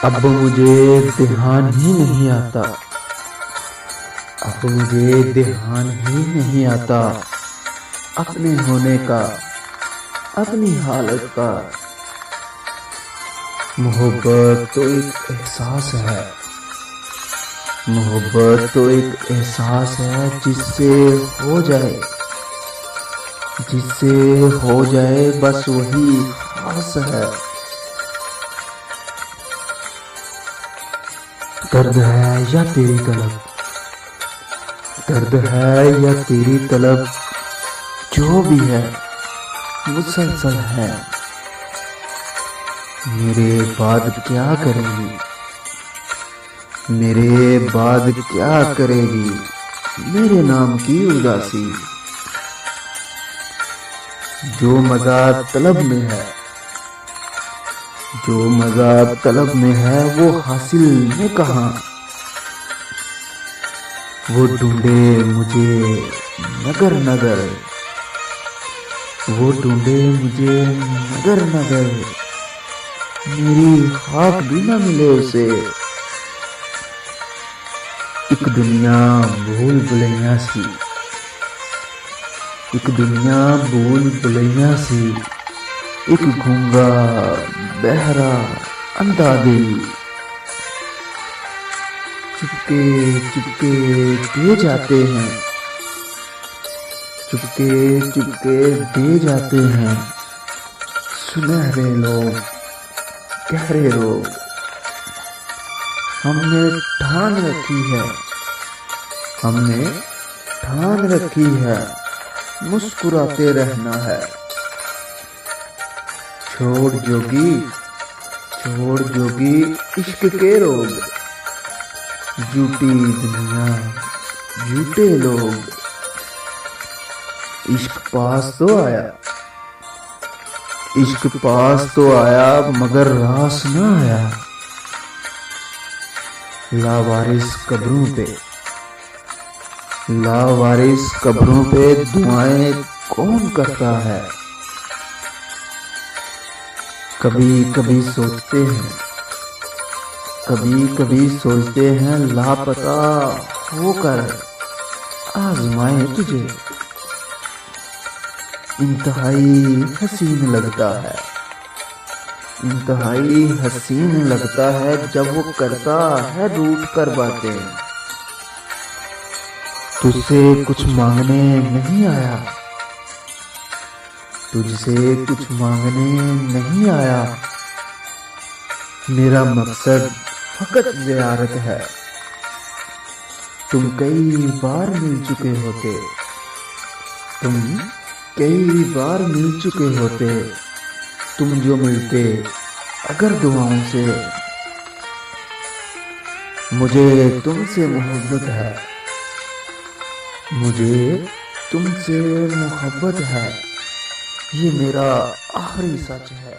अब मुझे ध्यान ही नहीं आता, अब मुझे ध्यान ही नहीं आता अपने होने का, अपनी हालत का। मोहब्बत तो एक एहसास है, मोहब्बत तो एक एहसास है जिससे हो जाए, जिससे हो जाए बस वही खास है। दर्द है या तेरी तलब, दर्द है या तेरी तलब, जो भी है मुसलसल है। मेरे बाद क्या करेगी, मेरे बाद क्या करेगी मेरे नाम की उदासी। जो मजा तलब में है, जो मजा तलब में है वो हासिल में कहाँ। वो ढूंढे मुझे नगर नगर, वो ढूंढे मुझे नगर नगर, मेरी खाक भी न मिले उसे। एक दुनिया भूल भुलैया सी, एक दुनिया भूल भुलैया सी, एक गूंगा बहरा अंधा दिल। चुपके चुपके दे जाते हैं, चुपके चुपके दे जाते हैं सुनहरे लोग, गहरे लोग। हमने ठान रखी है, हमने ठान रखी है मुस्कुराते रहना है। छोड़ जोगी, छोड़ जोगी इश्क के रोग, झूठी दुनिया झूठे लोग। इश्क पास तो आया, इश्क पास तो आया मगर रास ना आया। लावारिस कब्रों पे, लावारिस कब्रों पे दुआएं कौन करता है। कभी कभी सोचते हैं, कभी कभी सोचते हैं लापता होकर आजमाए तुझे। इंतहाई हसीन लगता है, इंतहाई हसीन लगता है जब वो करता है रूठ कर बातें। तुझसे कुछ मांगने नहीं आया, तुझसे कुछ मांगने नहीं आया। मेरा मकसद फकत ज़ियारत है। तुम कई बार मिल चुके होते, तुम कई बार मिल चुके होते। तुम जो मिलते अगर दुआओं से। मुझे तुमसे मोहब्बत है, मुझे तुमसे मोहब्बत है। ये मेरा आखिरी सच है।